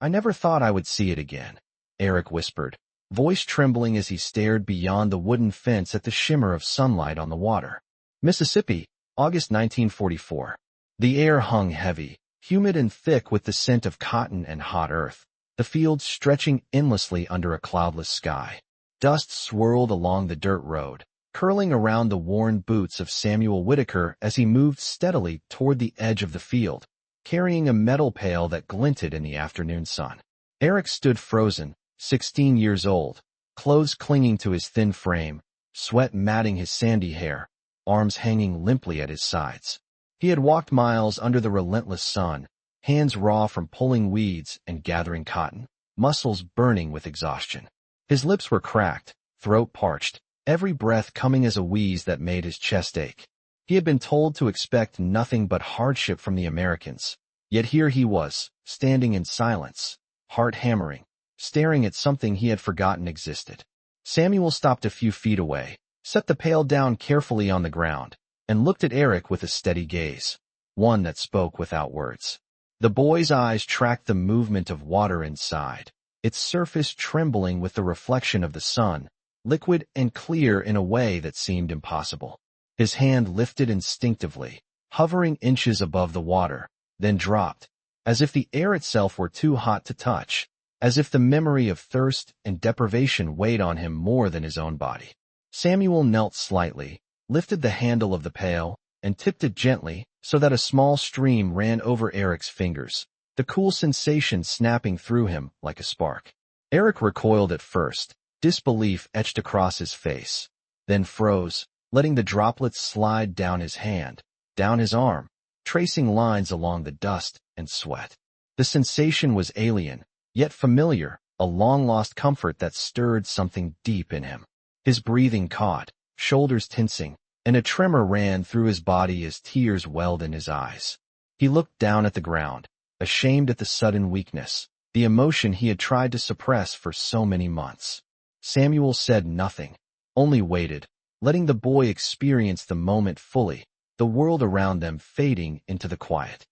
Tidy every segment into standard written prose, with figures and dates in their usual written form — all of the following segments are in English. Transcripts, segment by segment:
I never thought I would see it again, Eric whispered, voice trembling as he stared beyond the wooden fence at the shimmer of sunlight on the water. Mississippi, August 1944. The air hung heavy, humid and thick with the scent of cotton and hot earth, the fields stretching endlessly under a cloudless sky. Dust swirled along the dirt road, curling around the worn boots of Samuel Whitaker as he moved steadily toward the edge of the field, carrying a metal pail that glinted in the afternoon sun. Eric stood frozen, 16 years old, clothes clinging to his thin frame, sweat matting his sandy hair, arms hanging limply at his sides. He had walked miles under the relentless sun, hands raw from pulling weeds and gathering cotton, muscles burning with exhaustion. His lips were cracked, throat parched, every breath coming as a wheeze that made his chest ache. He had been told to expect nothing but hardship from the Americans, yet here he was, standing in silence, heart hammering, staring at something he had forgotten existed. Samuel stopped a few feet away, set the pail down carefully on the ground, and looked at Eric with a steady gaze, one that spoke without words. The boy's eyes tracked the movement of water inside, its surface trembling with the reflection of the sun, liquid and clear in a way that seemed impossible. His hand lifted instinctively, hovering inches above the water, then dropped, as if the air itself were too hot to touch, as if the memory of thirst and deprivation weighed on him more than his own body. Samuel knelt slightly, lifted the handle of the pail, and tipped it gently so that a small stream ran over Eric's fingers, the cool sensation snapping through him like a spark. Eric recoiled at first, disbelief etched across his face, then froze, letting the droplets slide down his hand, down his arm, tracing lines along the dust and sweat. The sensation was alien, yet familiar, a long-lost comfort that stirred something deep in him. His breathing caught, shoulders tensing, and a tremor ran through his body as tears welled in his eyes. He looked down at the ground, ashamed at the sudden weakness, the emotion he had tried to suppress for so many months. Samuel said nothing, only waited, letting the boy experience the moment fully, the world around them fading into the quiet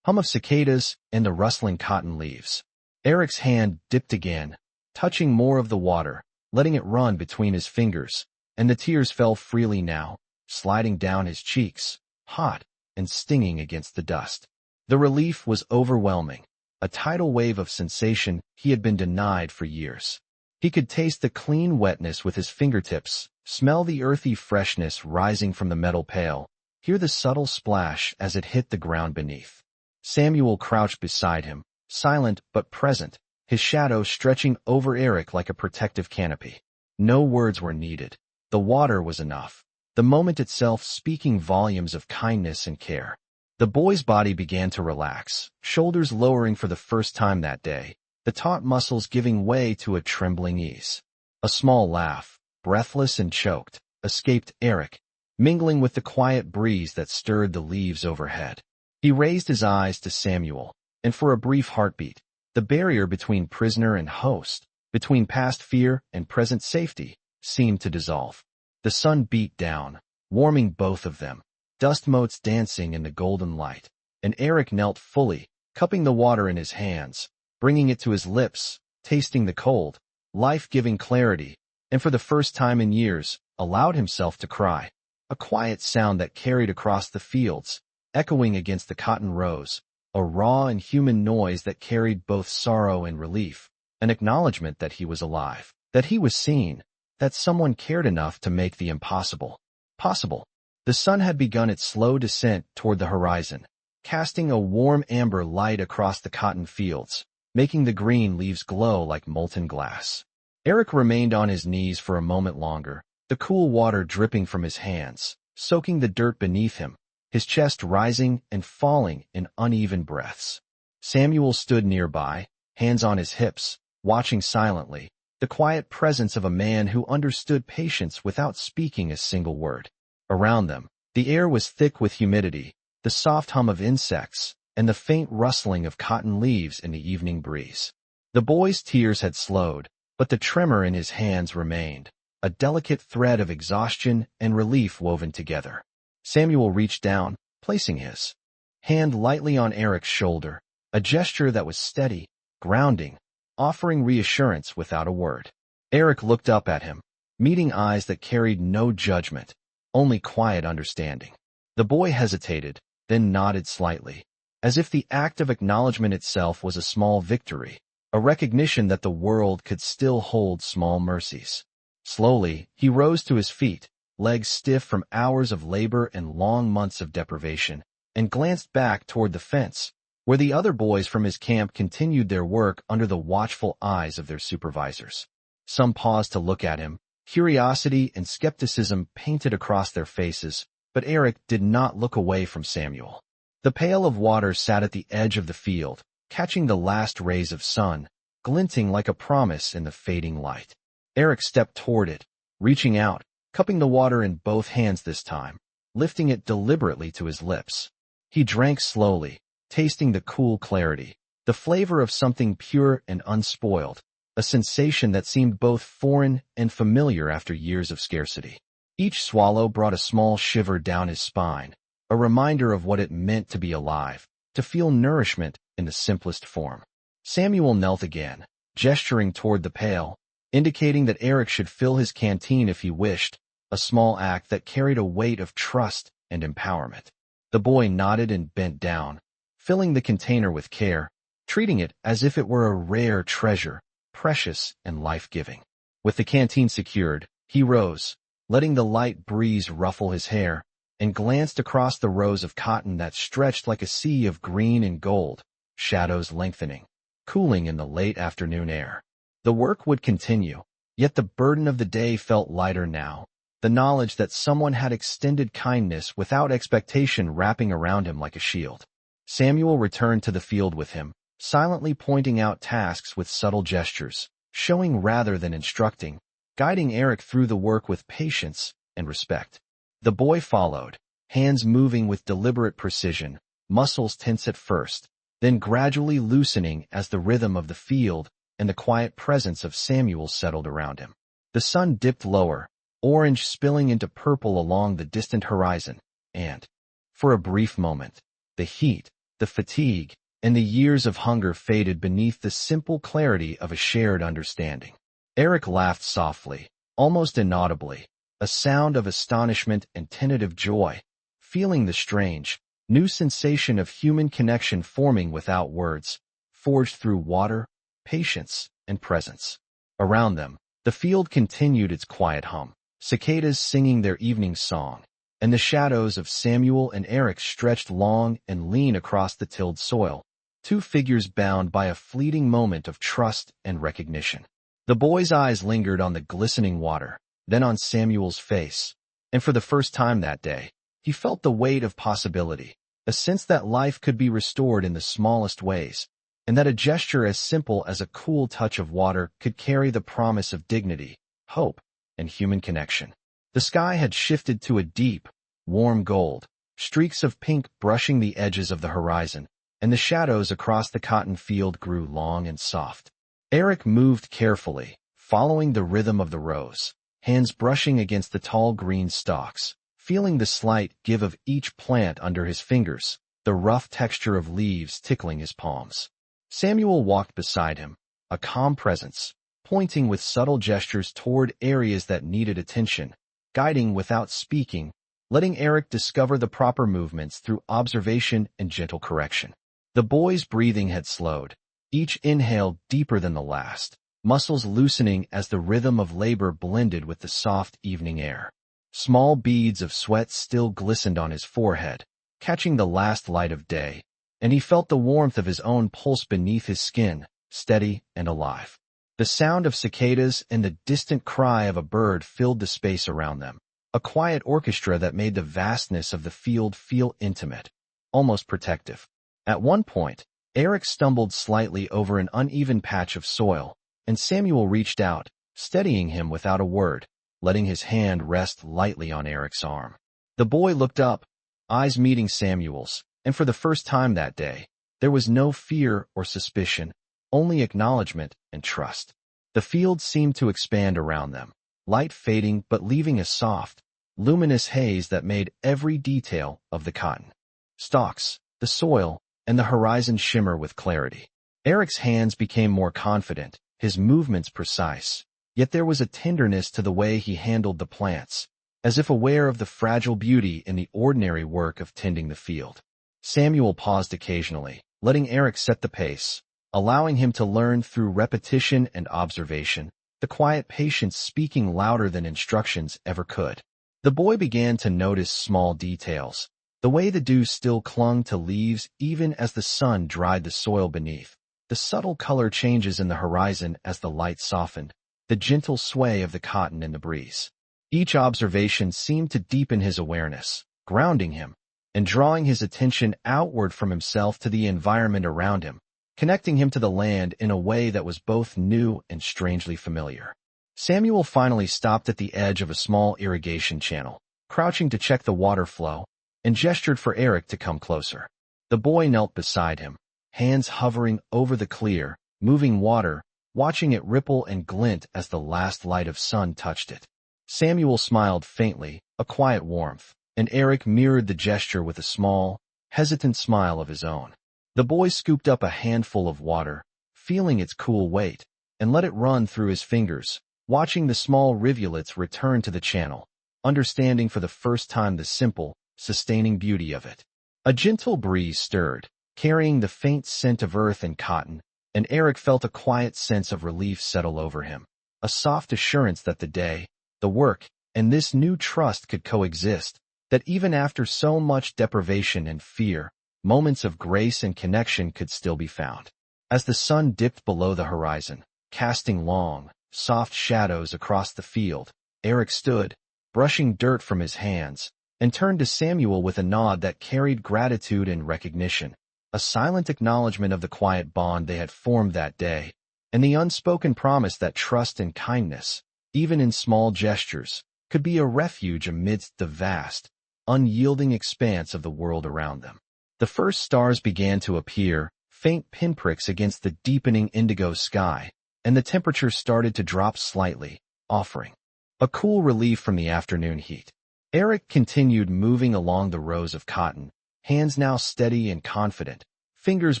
hum of cicadas and the rustling cotton leaves. Eric's hand dipped again, touching more of the water, letting it run between his fingers, and the tears fell freely now, sliding down his cheeks, hot and stinging against the dust. The relief was overwhelming, a tidal wave of sensation he had been denied for years. He could taste the clean wetness with his fingertips, smell the earthy freshness rising from the metal pail, hear the subtle splash as it hit the ground beneath. Samuel crouched beside him, silent but present, his shadow stretching over Eric like a protective canopy. No words were needed. The water was enough, the moment itself speaking volumes of kindness and care. The boy's body began to relax, shoulders lowering for the first time that day, the taut muscles giving way to a trembling ease. A small laugh, breathless and choked, escaped Eric, mingling with the quiet breeze that stirred the leaves overhead. He raised his eyes to Samuel, and for a brief heartbeat, the barrier between prisoner and host, between past fear and present safety, seemed to dissolve. The sun beat down, warming both of them, dust motes dancing in the golden light, and Eric knelt fully, cupping the water in his hands, bringing it to his lips, tasting the cold, life-giving clarity, and for the first time in years, allowed himself to cry. A quiet sound that carried across the fields, echoing against the cotton rows, a raw and human noise that carried both sorrow and relief, an acknowledgement that he was alive, that he was seen, that someone cared enough to make the impossible possible. The sun had begun its slow descent toward the horizon, casting a warm amber light across the cotton fields, making the green leaves glow like molten glass. Eric remained on his knees for a moment longer, the cool water dripping from his hands, soaking the dirt beneath him, his chest rising and falling in uneven breaths. Samuel stood nearby, hands on his hips, watching silently, the quiet presence of a man who understood patience without speaking a single word. Around them, the air was thick with humidity, the soft hum of insects, and the faint rustling of cotton leaves in the evening breeze. The boy's tears had slowed, but the tremor in his hands remained, a delicate thread of exhaustion and relief woven together. Samuel reached down, placing his hand lightly on Eric's shoulder, a gesture that was steady, grounding, offering reassurance without a word. Eric looked up at him, meeting eyes that carried no judgment, only quiet understanding. The boy hesitated, then nodded slightly, as if the act of acknowledgement itself was a small victory, a recognition that the world could still hold small mercies. Slowly, he rose to his feet, legs stiff from hours of labor and long months of deprivation, and glanced back toward the fence, where the other boys from his camp continued their work under the watchful eyes of their supervisors. Some paused to look at him, curiosity and skepticism painted across their faces, but Eric did not look away from Samuel. The pail of water sat at the edge of the field, catching the last rays of sun, glinting like a promise in the fading light. Eric stepped toward it, reaching out, cupping the water in both hands this time, lifting it deliberately to his lips. He drank slowly, tasting the cool clarity, the flavor of something pure and unspoiled, a sensation that seemed both foreign and familiar after years of scarcity. Each swallow brought a small shiver down his spine, a reminder of what it meant to be alive, to feel nourishment in the simplest form. Samuel knelt again, gesturing toward the pail, indicating that Eric should fill his canteen if he wished, a small act that carried a weight of trust and empowerment. The boy nodded and bent down, filling the container with care, treating it as if it were a rare treasure, precious and life-giving. With the canteen secured, he rose, letting the light breeze ruffle his hair, and glanced across the rows of cotton that stretched like a sea of green and gold, shadows lengthening, cooling in the late afternoon air. The work would continue, yet the burden of the day felt lighter now, the knowledge that someone had extended kindness without expectation wrapping around him like a shield. Samuel returned to the field with him, silently pointing out tasks with subtle gestures, showing rather than instructing, guiding Eric through the work with patience and respect. The boy followed, hands moving with deliberate precision, muscles tense at first, then gradually loosening as the rhythm of the field and the quiet presence of Samuel settled around him. The sun dipped lower, orange spilling into purple along the distant horizon, and, for a brief moment, the heat, the fatigue, and the years of hunger faded beneath the simple clarity of a shared understanding. Eric laughed softly, almost inaudibly, a sound of astonishment and tentative joy, feeling the strange, new sensation of human connection forming without words, forged through water, patience, and presence. Around them, the field continued its quiet hum, cicadas singing their evening song, and the shadows of Samuel and Eric stretched long and lean across the tilled soil, two figures bound by a fleeting moment of trust and recognition. The boy's eyes lingered on the glistening water, then on Samuel's face, and for the first time that day, he felt the weight of possibility, a sense that life could be restored in the smallest ways, and that a gesture as simple as a cool touch of water could carry the promise of dignity, hope, and human connection. The sky had shifted to a deep, warm gold, streaks of pink brushing the edges of the horizon, and the shadows across the cotton field grew long and soft. Eric moved carefully, following the rhythm of the rows, hands brushing against the tall green stalks, feeling the slight give of each plant under his fingers, the rough texture of leaves tickling his palms. Samuel walked beside him, a calm presence, pointing with subtle gestures toward areas that needed attention, guiding without speaking, letting Eric discover the proper movements through observation and gentle correction. The boy's breathing had slowed, each inhale deeper than the last, muscles loosening as the rhythm of labor blended with the soft evening air. Small beads of sweat still glistened on his forehead, catching the last light of day, and he felt the warmth of his own pulse beneath his skin, steady and alive. The sound of cicadas and the distant cry of a bird filled the space around them, a quiet orchestra that made the vastness of the field feel intimate, almost protective. At one point, Eric stumbled slightly over an uneven patch of soil, and Samuel reached out, steadying him without a word, letting his hand rest lightly on Eric's arm. The boy looked up, eyes meeting Samuel's, and for the first time that day, there was no fear or suspicion, only acknowledgement and trust. The field seemed to expand around them, light fading but leaving a soft, luminous haze that made every detail of the cotton, stalks, the soil, and the horizon shimmer with clarity. Eric's hands became more confident, his movements precise. Yet there was a tenderness to the way he handled the plants, as if aware of the fragile beauty in the ordinary work of tending the field. Samuel paused occasionally, letting Eric set the pace, allowing him to learn through repetition and observation, the quiet patience speaking louder than instructions ever could. The boy began to notice small details, the way the dew still clung to leaves even as the sun dried the soil beneath, the subtle color changes in the horizon as the light softened, the gentle sway of the cotton in the breeze. Each observation seemed to deepen his awareness, grounding him, and drawing his attention outward from himself to the environment around him, connecting him to the land in a way that was both new and strangely familiar. Samuel finally stopped at the edge of a small irrigation channel, crouching to check the water flow, and gestured for Eric to come closer. The boy knelt beside him, hands hovering over the clear, moving water, watching it ripple and glint as the last light of sun touched it. Samuel smiled faintly, a quiet warmth, and Eric mirrored the gesture with a small, hesitant smile of his own. The boy scooped up a handful of water, feeling its cool weight, and let it run through his fingers, watching the small rivulets return to the channel, understanding for the first time the simple, sustaining beauty of it. A gentle breeze stirred, carrying the faint scent of earth and cotton, and Eric felt a quiet sense of relief settle over him, a soft assurance that the day, the work, and this new trust could coexist, that even after so much deprivation and fear, moments of grace and connection could still be found. As the sun dipped below the horizon, casting long, soft shadows across the field, Eric stood, brushing dirt from his hands, and turned to Samuel with a nod that carried gratitude and recognition, a silent acknowledgement of the quiet bond they had formed that day, and the unspoken promise that trust and kindness, even in small gestures, could be a refuge amidst the vast, unyielding expanse of the world around them. The first stars began to appear, faint pinpricks against the deepening indigo sky, and the temperature started to drop slightly, offering a cool relief from the afternoon heat. Eric continued moving along the rows of cotton, hands now steady and confident, fingers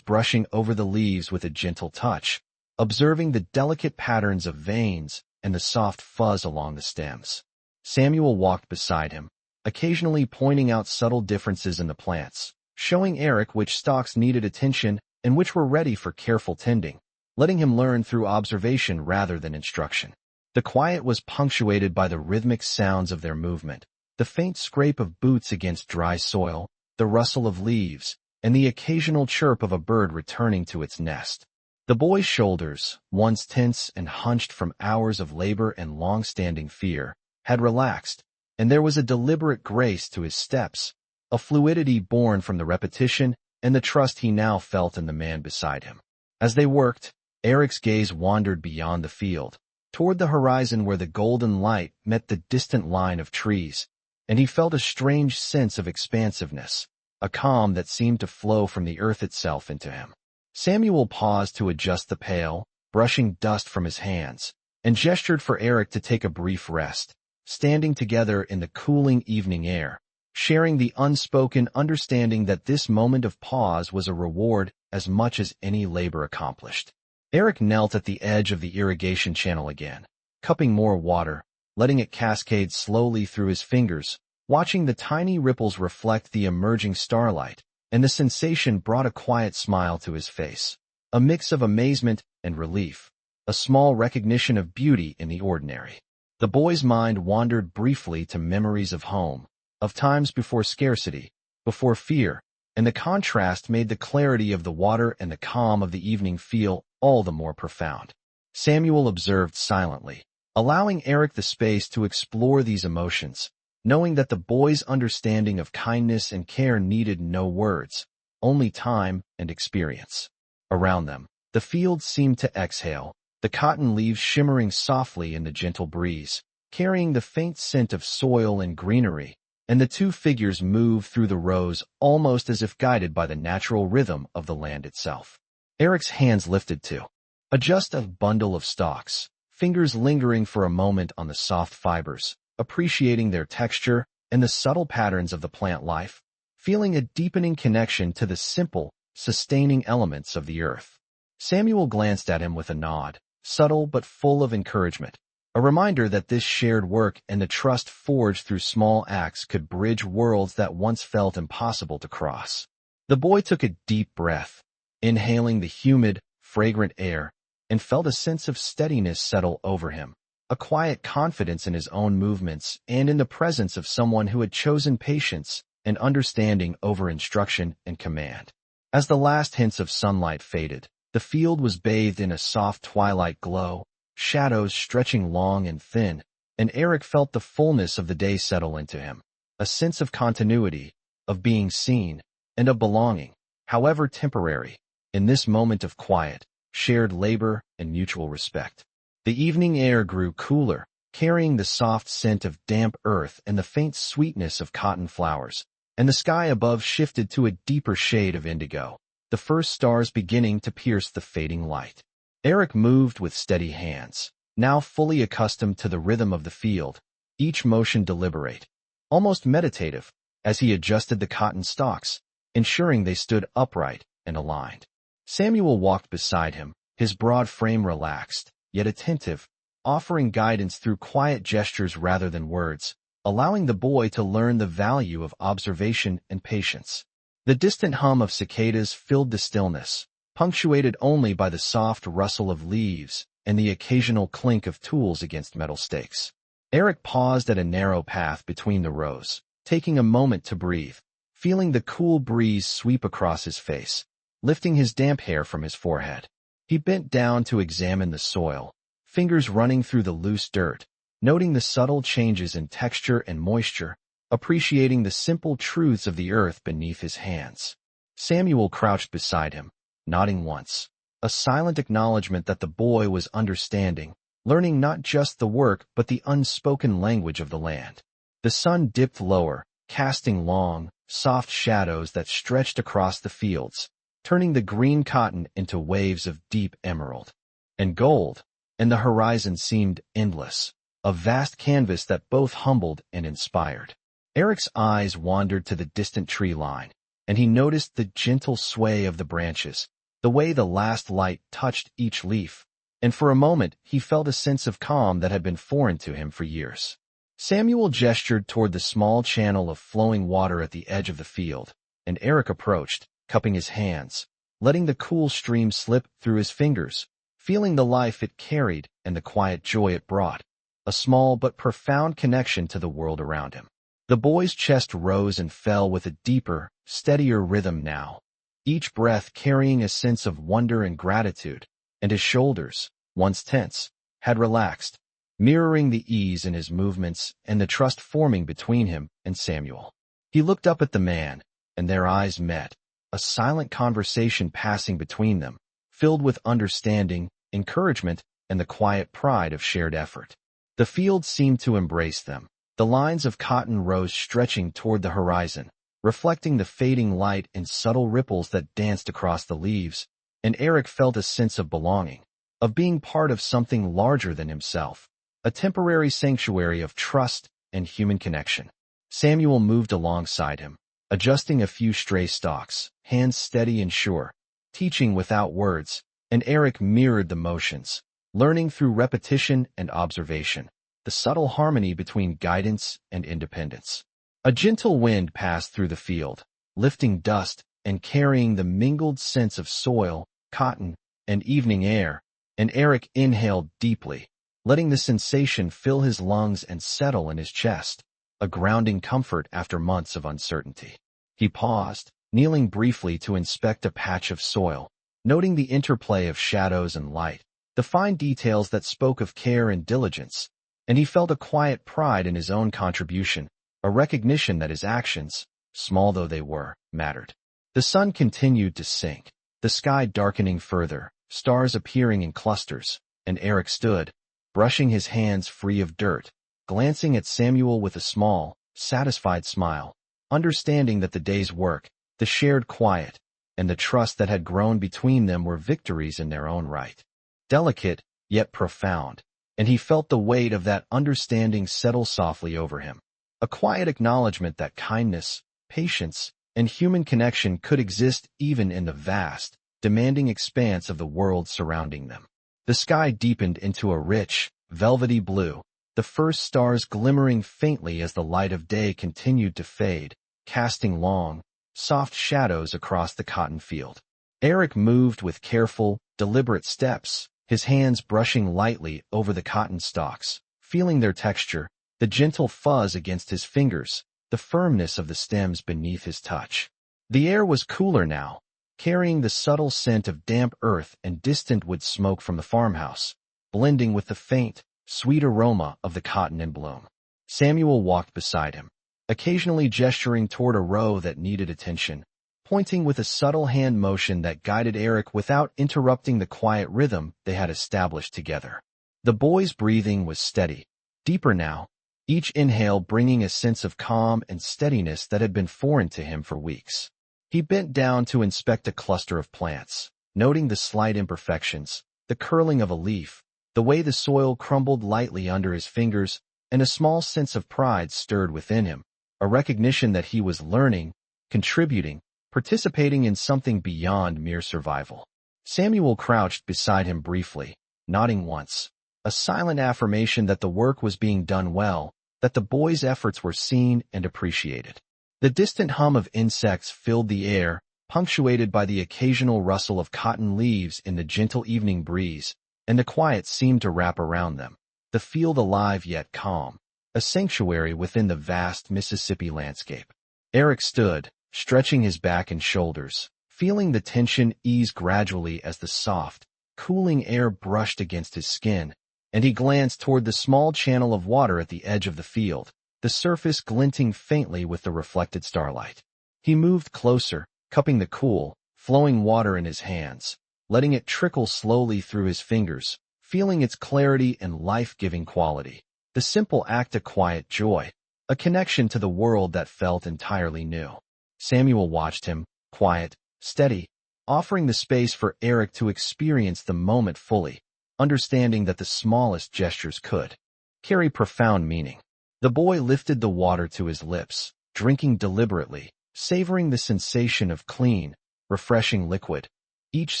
brushing over the leaves with a gentle touch, observing the delicate patterns of veins and the soft fuzz along the stems. Samuel walked beside him, occasionally pointing out subtle differences in the plants, showing Eric which stalks needed attention and which were ready for careful tending, letting him learn through observation rather than instruction. The quiet was punctuated by the rhythmic sounds of their movement, the faint scrape of boots against dry soil, the rustle of leaves, and the occasional chirp of a bird returning to its nest. The boy's shoulders, once tense and hunched from hours of labor and long-standing fear, had relaxed, and there was a deliberate grace to his steps, a fluidity born from the repetition and the trust he now felt in the man beside him. As they worked, Eric's gaze wandered beyond the field, toward the horizon where the golden light met the distant line of trees, and he felt a strange sense of expansiveness, a calm that seemed to flow from the earth itself into him. Samuel paused to adjust the pail, brushing dust from his hands, and gestured for Eric to take a brief rest, standing together in the cooling evening air, sharing the unspoken understanding that this moment of pause was a reward as much as any labor accomplished. Eric knelt at the edge of the irrigation channel again, cupping more water, letting it cascade slowly through his fingers, watching the tiny ripples reflect the emerging starlight, and the sensation brought a quiet smile to his face, a mix of amazement and relief, a small recognition of beauty in the ordinary. The boy's mind wandered briefly to memories of home, of times before scarcity, before fear, and the contrast made the clarity of the water and the calm of the evening feel all the more profound. Samuel observed silently, allowing Eric the space to explore these emotions, knowing that the boy's understanding of kindness and care needed no words, only time and experience. Around them, the fields seemed to exhale, the cotton leaves shimmering softly in the gentle breeze, carrying the faint scent of soil and greenery, and the two figures moved through the rows almost as if guided by the natural rhythm of the land itself. Eric's hands lifted to adjust a bundle of stalks, fingers lingering for a moment on the soft fibers, appreciating their texture and the subtle patterns of the plant life, feeling a deepening connection to the simple, sustaining elements of the earth. Samuel glanced at him with a nod, subtle but full of encouragement, a reminder that this shared work and the trust forged through small acts could bridge worlds that once felt impossible to cross. The boy took a deep breath, inhaling the humid, fragrant air, and felt a sense of steadiness settle over him, a quiet confidence in his own movements and in the presence of someone who had chosen patience and understanding over instruction and command. As the last hints of sunlight faded, the field was bathed in a soft twilight glow, shadows stretching long and thin, and Eric felt the fullness of the day settle into him, a sense of continuity, of being seen, and of belonging, however temporary, in this moment of quiet, shared labor, and mutual respect. The evening air grew cooler, carrying the soft scent of damp earth and the faint sweetness of cotton flowers, and the sky above shifted to a deeper shade of indigo, the first stars beginning to pierce the fading light. Eric moved with steady hands, now fully accustomed to the rhythm of the field, each motion deliberate, almost meditative, as he adjusted the cotton stalks, ensuring they stood upright and aligned. Samuel walked beside him, his broad frame relaxed, yet attentive, offering guidance through quiet gestures rather than words, allowing the boy to learn the value of observation and patience. The distant hum of cicadas filled the stillness, punctuated only by the soft rustle of leaves and the occasional clink of tools against metal stakes. Eric paused at a narrow path between the rows, taking a moment to breathe, feeling the cool breeze sweep across his face, lifting his damp hair from his forehead. He bent down to examine the soil, fingers running through the loose dirt, noting the subtle changes in texture and moisture, appreciating the simple truths of the earth beneath his hands. Samuel crouched beside him, nodding once, a silent acknowledgement that the boy was understanding, learning not just the work but the unspoken language of the land. The sun dipped lower, casting long, soft shadows that stretched across the fields, turning the green cotton into waves of deep emerald and gold, and the horizon seemed endless, a vast canvas that both humbled and inspired. Eric's eyes wandered to the distant tree line, and he noticed the gentle sway of the branches, the way the last light touched each leaf, and for a moment he felt a sense of calm that had been foreign to him for years. Samuel gestured toward the small channel of flowing water at the edge of the field, and Eric approached, cupping his hands, letting the cool stream slip through his fingers, feeling the life it carried and the quiet joy it brought, a small but profound connection to the world around him. The boy's chest rose and fell with a deeper, steadier rhythm now, each breath carrying a sense of wonder and gratitude, and his shoulders, once tense, had relaxed, mirroring the ease in his movements and the trust forming between him and Samuel. He looked up at the man, and their eyes met, a silent conversation passing between them, filled with understanding, encouragement, and the quiet pride of shared effort. The field seemed to embrace them, the lines of cotton rows stretching toward the horizon, reflecting the fading light in subtle ripples that danced across the leaves, and Eric felt a sense of belonging, of being part of something larger than himself, a temporary sanctuary of trust and human connection. Samuel moved alongside him, adjusting a few stray stalks, hands steady and sure, teaching without words, and Eric mirrored the motions, learning through repetition and observation, the subtle harmony between guidance and independence. A gentle wind passed through the field, lifting dust and carrying the mingled scents of soil, cotton, and evening air, and Eric inhaled deeply, letting the sensation fill his lungs and settle in his chest, a grounding comfort after months of uncertainty. He paused, kneeling briefly to inspect a patch of soil, noting the interplay of shadows and light, the fine details that spoke of care and diligence, and he felt a quiet pride in his own contribution, a recognition that his actions, small though they were, mattered. The sun continued to sink, the sky darkening further, stars appearing in clusters, and Eric stood, brushing his hands free of dirt, glancing at Samuel with a small, satisfied smile, understanding that the day's work, the shared quiet, and the trust that had grown between them were victories in their own right. Delicate, yet profound, and he felt the weight of that understanding settle softly over him, a quiet acknowledgement that kindness, patience, and human connection could exist even in the vast, demanding expanse of the world surrounding them. The sky deepened into a rich, velvety blue, the first stars glimmering faintly as the light of day continued to fade, casting long, soft shadows across the cotton field. Eric moved with careful, deliberate steps, his hands brushing lightly over the cotton stalks, feeling their texture, the gentle fuzz against his fingers, the firmness of the stems beneath his touch. The air was cooler now, carrying the subtle scent of damp earth and distant wood smoke from the farmhouse, blending with the faint, sweet aroma of the cotton in bloom. Samuel walked beside him, occasionally gesturing toward a row that needed attention, pointing with a subtle hand motion that guided Eric without interrupting the quiet rhythm they had established together. The boy's breathing was steady, deeper now, each inhale bringing a sense of calm and steadiness that had been foreign to him for weeks. He bent down to inspect a cluster of plants, noting the slight imperfections, the curling of a leaf, the way the soil crumbled lightly under his fingers, and a small sense of pride stirred within him, a recognition that he was learning, contributing, participating in something beyond mere survival. Samuel crouched beside him briefly, nodding once, a silent affirmation that the work was being done well, that the boy's efforts were seen and appreciated. The distant hum of insects filled the air, punctuated by the occasional rustle of cotton leaves in the gentle evening breeze, and the quiet seemed to wrap around them, the field alive yet calm, a sanctuary within the vast Mississippi landscape. Eric stood, stretching his back and shoulders, feeling the tension ease gradually as the soft, cooling air brushed against his skin, and he glanced toward the small channel of water at the edge of the field, the surface glinting faintly with the reflected starlight. He moved closer, cupping the cool, flowing water in his hands, letting it trickle slowly through his fingers, feeling its clarity and life-giving quality. The simple act of quiet joy, a connection to the world that felt entirely new. Samuel watched him, quiet, steady, offering the space for Eric to experience the moment fully, understanding that the smallest gestures could carry profound meaning. The boy lifted the water to his lips, drinking deliberately, savoring the sensation of clean, refreshing liquid, each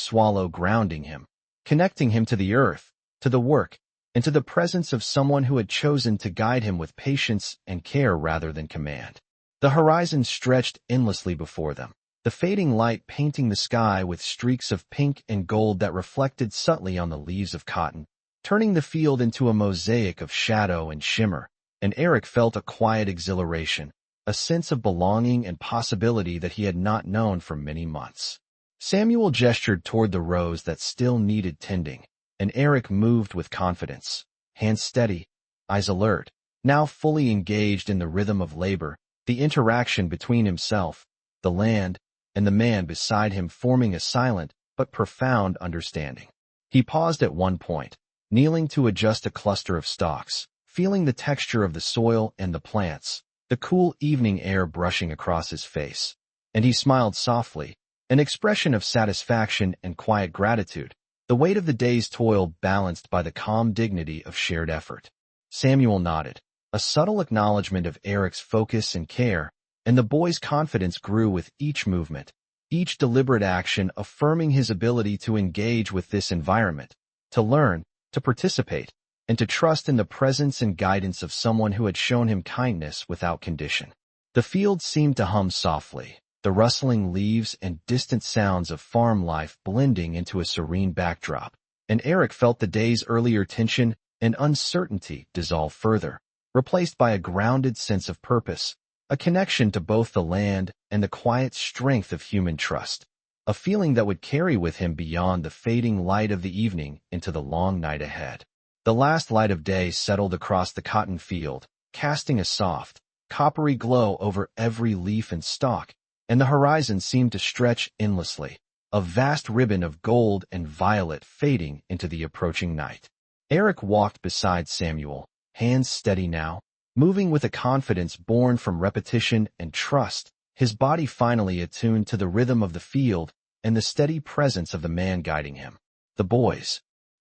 swallow grounding him, connecting him to the earth, to the work, and to the presence of someone who had chosen to guide him with patience and care rather than command. The horizon stretched endlessly before them, the fading light painting the sky with streaks of pink and gold that reflected subtly on the leaves of cotton, turning the field into a mosaic of shadow and shimmer, and Eric felt a quiet exhilaration, a sense of belonging and possibility that he had not known for many months. Samuel gestured toward the rows that still needed tending, and Eric moved with confidence, hands steady, eyes alert, now fully engaged in the rhythm of labor, the interaction between himself, the land, and the man beside him forming a silent but profound understanding. He paused at one point, kneeling to adjust a cluster of stalks, feeling the texture of the soil and the plants, the cool evening air brushing across his face, and he smiled softly, an expression of satisfaction and quiet gratitude, the weight of the day's toil balanced by the calm dignity of shared effort. Samuel nodded, a subtle acknowledgement of Eric's focus and care, and the boy's confidence grew with each movement, each deliberate action affirming his ability to engage with this environment, to learn, to participate, and to trust in the presence and guidance of someone who had shown him kindness without condition. The field seemed to hum softly, the rustling leaves and distant sounds of farm life blending into a serene backdrop, and Eric felt the day's earlier tension and uncertainty dissolve further, replaced by a grounded sense of purpose, a connection to both the land and the quiet strength of human trust, a feeling that would carry with him beyond the fading light of the evening into the long night ahead. The last light of day settled across the cotton field, casting a soft, coppery glow over every leaf and stalk, and the horizon seemed to stretch endlessly, a vast ribbon of gold and violet fading into the approaching night. Eric walked beside Samuel, hands steady now, moving with a confidence born from repetition and trust, his body finally attuned to the rhythm of the field and the steady presence of the man guiding him. The boy's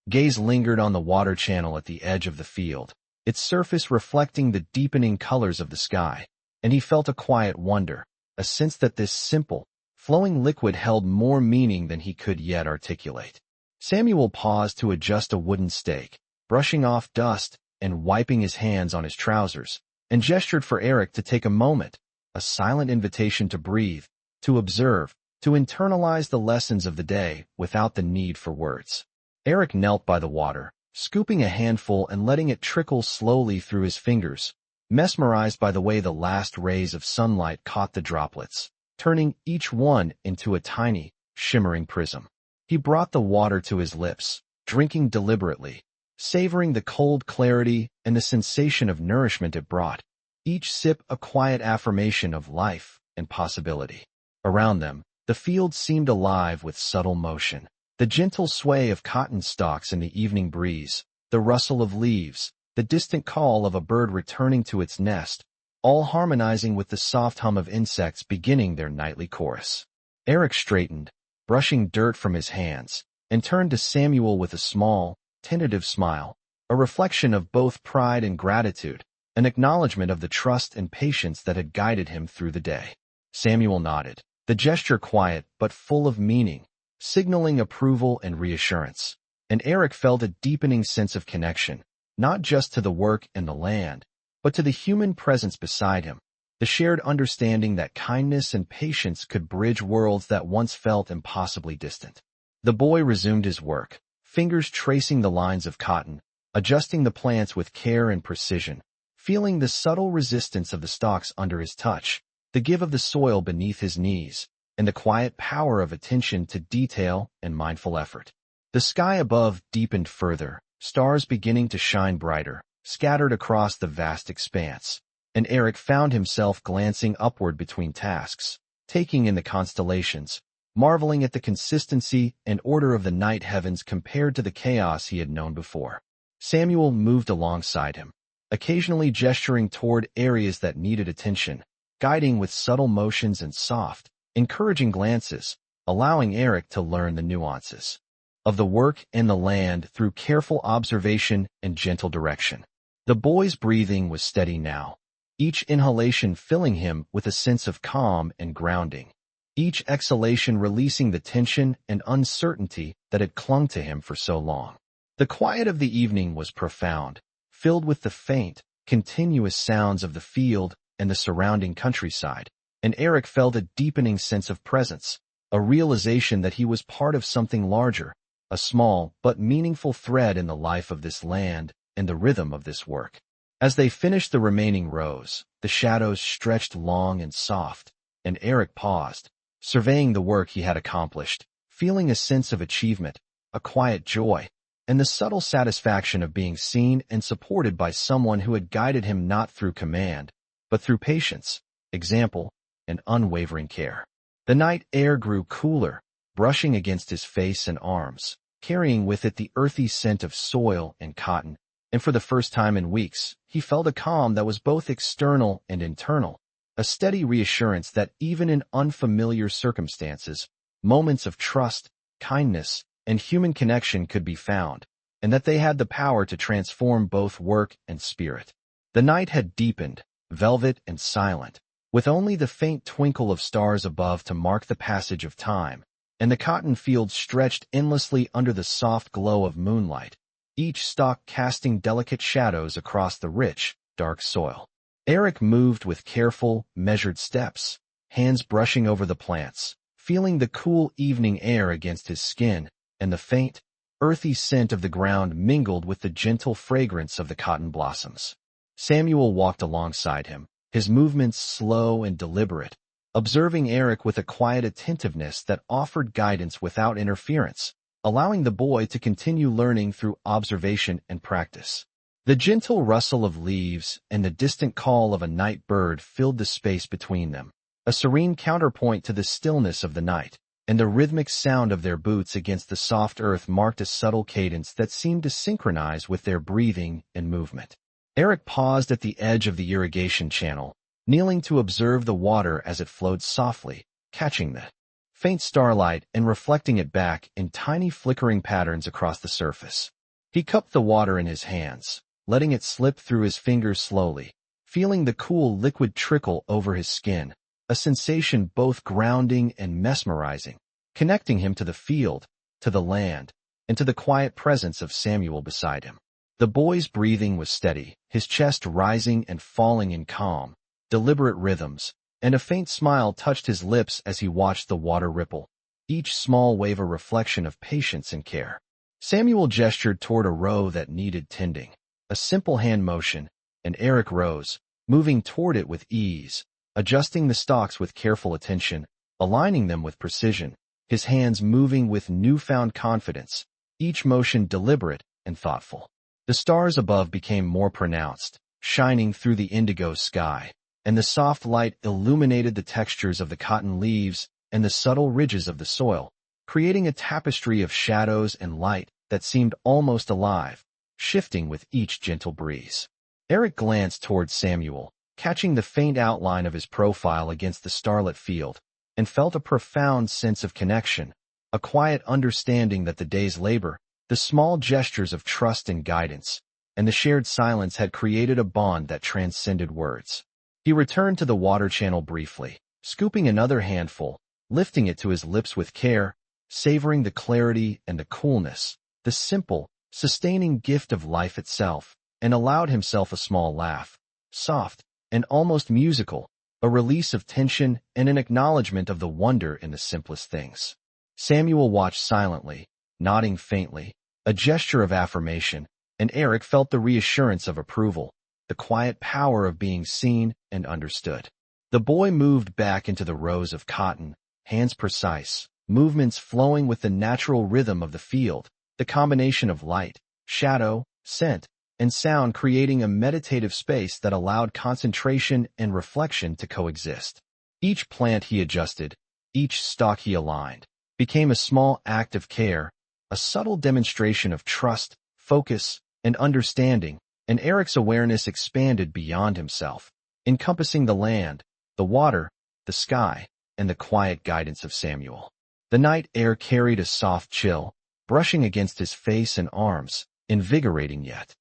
gaze lingered on the water channel at the edge of the field, its surface reflecting the deepening colors of the sky, and he felt a quiet wonder, a sense that this simple, flowing liquid held more meaning than he could yet articulate. Samuel paused to adjust a wooden stake, brushing off dust and wiping his hands on his trousers, and gestured for Eric to take a moment, a silent invitation to breathe, to observe, to internalize the lessons of the day without the need for words. Eric knelt by the water, scooping a handful and letting it trickle slowly through his fingers, mesmerized by the way the last rays of sunlight caught the droplets, turning each one into a tiny, shimmering prism. He brought the water to his lips, drinking deliberately, savoring the cold clarity and the sensation of nourishment it brought, each sip a quiet affirmation of life and possibility. Around them, the field seemed alive with subtle motion. The gentle sway of cotton stalks in the evening breeze, the rustle of leaves, the distant call of a bird returning to its nest, all harmonizing with the soft hum of insects beginning their nightly chorus. Eric straightened, brushing dirt from his hands, and turned to Samuel with a small, tentative smile, a reflection of both pride and gratitude, an acknowledgement of the trust and patience that had guided him through the day. Samuel nodded, the gesture quiet but full of meaning, signaling approval and reassurance. And Eric felt a deepening sense of connection, not just to the work and the land, but to the human presence beside him, the shared understanding that kindness and patience could bridge worlds that once felt impossibly distant. The boy resumed his work, fingers tracing the lines of cotton, adjusting the plants with care and precision, feeling the subtle resistance of the stalks under his touch, the give of the soil beneath his knees, and the quiet power of attention to detail and mindful effort. The sky above deepened further, stars beginning to shine brighter, scattered across the vast expanse, and Eric found himself glancing upward between tasks, taking in the constellations, marveling at the consistency and order of the night heavens compared to the chaos he had known before. Samuel moved alongside him, occasionally gesturing toward areas that needed attention, guiding with subtle motions and soft, encouraging glances, allowing Eric to learn the nuances of the work and the land through careful observation and gentle direction. The boy's breathing was steady now, each inhalation filling him with a sense of calm and grounding, each exhalation releasing the tension and uncertainty that had clung to him for so long. The quiet of the evening was profound, filled with the faint, continuous sounds of the field and the surrounding countryside, and Eric felt a deepening sense of presence, a realization that he was part of something larger, a small but meaningful thread in the life of this land and the rhythm of this work. As they finished the remaining rows, the shadows stretched long and soft, and Eric paused, surveying the work he had accomplished, feeling a sense of achievement, a quiet joy, and the subtle satisfaction of being seen and supported by someone who had guided him not through command, but through patience, example, and unwavering care. The night air grew cooler, brushing against his face and arms, carrying with it the earthy scent of soil and cotton, and for the first time in weeks, he felt a calm that was both external and internal, a steady reassurance that even in unfamiliar circumstances, moments of trust, kindness, and human connection could be found, and that they had the power to transform both work and spirit. The night had deepened, velvet and silent, with only the faint twinkle of stars above to mark the passage of time, and the cotton fields stretched endlessly under the soft glow of moonlight, each stalk casting delicate shadows across the rich, dark soil. Eric moved with careful, measured steps, hands brushing over the plants, feeling the cool evening air against his skin, and the faint, earthy scent of the ground mingled with the gentle fragrance of the cotton blossoms. Samuel walked alongside him, his movements slow and deliberate, observing Eric with a quiet attentiveness that offered guidance without interference, allowing the boy to continue learning through observation and practice. The gentle rustle of leaves and the distant call of a night bird filled the space between them, a serene counterpoint to the stillness of the night, and the rhythmic sound of their boots against the soft earth marked a subtle cadence that seemed to synchronize with their breathing and movement. Eric paused at the edge of the irrigation channel, kneeling to observe the water as it flowed softly, catching the faint starlight and reflecting it back in tiny flickering patterns across the surface. He cupped the water in his hands, letting it slip through his fingers slowly, feeling the cool liquid trickle over his skin, a sensation both grounding and mesmerizing, connecting him to the field, to the land, and to the quiet presence of Samuel beside him. The boy's breathing was steady, his chest rising and falling in calm, deliberate rhythms, and a faint smile touched his lips as he watched the water ripple, each small wave a reflection of patience and care. Samuel gestured toward a row that needed tending, a simple hand motion, and Eric rose, moving toward it with ease, adjusting the stalks with careful attention, aligning them with precision, his hands moving with newfound confidence, each motion deliberate and thoughtful. The stars above became more pronounced, shining through the indigo sky, and the soft light illuminated the textures of the cotton leaves and the subtle ridges of the soil, creating a tapestry of shadows and light that seemed almost alive, shifting with each gentle breeze. Eric glanced toward Samuel, catching the faint outline of his profile against the starlit field, and felt a profound sense of connection, a quiet understanding that the day's labor, the small gestures of trust and guidance, and the shared silence had created a bond that transcended words. He returned to the water channel briefly, scooping another handful, lifting it to his lips with care, savoring the clarity and the coolness, the simple, sustaining gift of life itself, and allowed himself a small laugh, soft and almost musical, a release of tension and an acknowledgement of the wonder in the simplest things. Samuel watched silently, nodding faintly, a gesture of affirmation, and Eric felt the reassurance of approval, the quiet power of being seen and understood. The boy moved back into the rows of cotton, hands precise, movements flowing with the natural rhythm of the field, the combination of light, shadow, scent, and sound creating a meditative space that allowed concentration and reflection to coexist. Each plant he adjusted, each stalk he aligned, became a small act of care, a subtle demonstration of trust, focus, and understanding, and Eric's awareness expanded beyond himself, encompassing the land, the water, the sky, and the quiet guidance of Samuel. The night air carried a soft chill, brushing against his face and arms, invigorating yet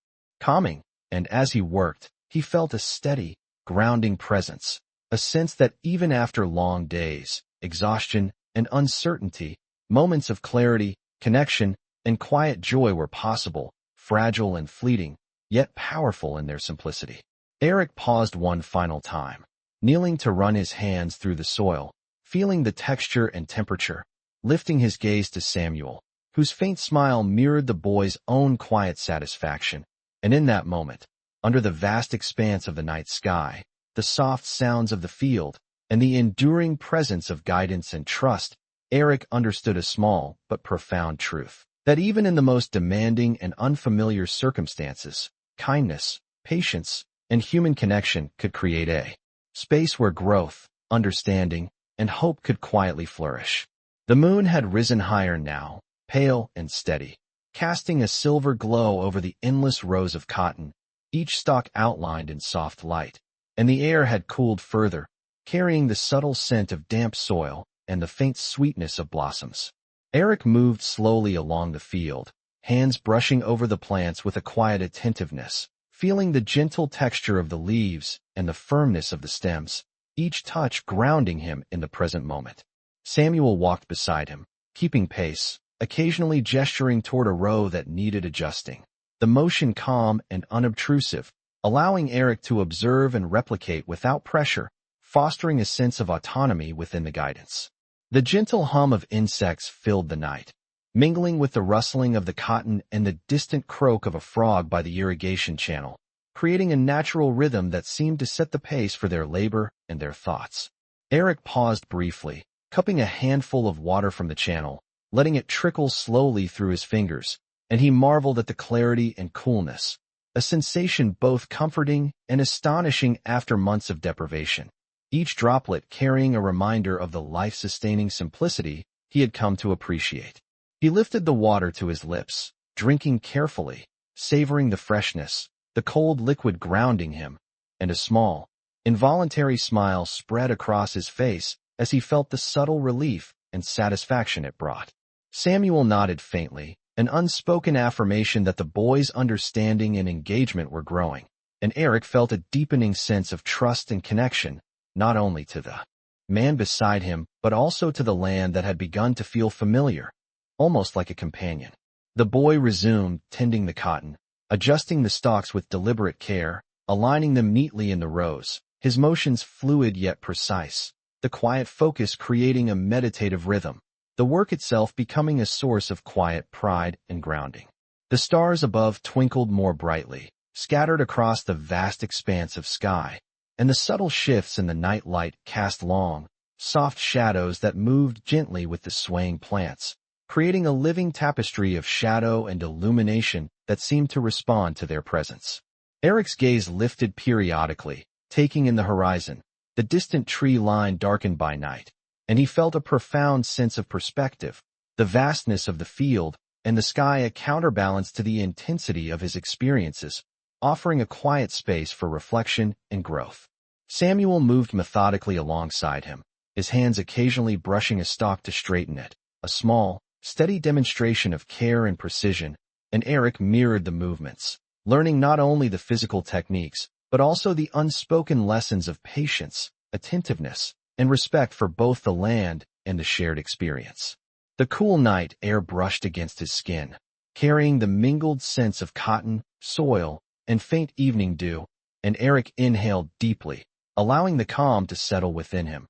calming, and as he worked, he felt a steady, grounding presence, a sense that even after long days, exhaustion, and uncertainty, moments of clarity, connection, and quiet joy were possible, fragile and fleeting, yet powerful in their simplicity. Eric paused one final time, kneeling to run his hands through the soil, feeling the texture and temperature, lifting his gaze to Samuel, whose faint smile mirrored the boy's own quiet satisfaction. And in that moment, under the vast expanse of the night sky, the soft sounds of the field, and the enduring presence of guidance and trust, Eric understood a small but profound truth, that even in the most demanding and unfamiliar circumstances, kindness, patience, and human connection could create a space where growth, understanding, and hope could quietly flourish. The moon had risen higher now, pale and steady, casting a silver glow over the endless rows of cotton, each stalk outlined in soft light, and the air had cooled further, carrying the subtle scent of damp soil and the faint sweetness of blossoms. Eric moved slowly along the field, hands brushing over the plants with a quiet attentiveness, feeling the gentle texture of the leaves and the firmness of the stems, each touch grounding him in the present moment. Samuel walked beside him, keeping pace, occasionally gesturing toward a row that needed adjusting, the motion calm and unobtrusive, allowing Eric to observe and replicate without pressure, fostering a sense of autonomy within the guidance. The gentle hum of insects filled the night, mingling with the rustling of the cotton and the distant croak of a frog by the irrigation channel, creating a natural rhythm that seemed to set the pace for their labor and their thoughts. Eric paused briefly, cupping a handful of water from the channel, letting it trickle slowly through his fingers, and he marveled at the clarity and coolness, a sensation both comforting and astonishing after months of deprivation, each droplet carrying a reminder of the life-sustaining simplicity he had come to appreciate. He lifted the water to his lips, drinking carefully, savoring the freshness, the cold liquid grounding him, and a small, involuntary smile spread across his face as he felt the subtle relief and satisfaction it brought. Samuel nodded faintly, an unspoken affirmation that the boy's understanding and engagement were growing, and Eric felt a deepening sense of trust and connection, not only to the man beside him, but also to the land that had begun to feel familiar, almost like a companion. The boy resumed tending the cotton, adjusting the stalks with deliberate care, aligning them neatly in the rows, his motions fluid yet precise, the quiet focus creating a meditative rhythm, the work itself becoming a source of quiet pride and grounding. The stars above twinkled more brightly, scattered across the vast expanse of sky, and the subtle shifts in the night light cast long, soft shadows that moved gently with the swaying plants, creating a living tapestry of shadow and illumination that seemed to respond to their presence. Eric's gaze lifted periodically, taking in the horizon, the distant tree line darkened by night, and he felt a profound sense of perspective, the vastness of the field, and the sky a counterbalance to the intensity of his experiences, offering a quiet space for reflection and growth. Samuel moved methodically alongside him, his hands occasionally brushing a stalk to straighten it, a small, steady demonstration of care and precision, and Eric mirrored the movements, learning not only the physical techniques, but also the unspoken lessons of patience, attentiveness, and respect for both the land and the shared experience. The cool night air brushed against his skin, carrying the mingled scents of cotton, soil, and faint evening dew, and Eric inhaled deeply, allowing the calm to settle within him,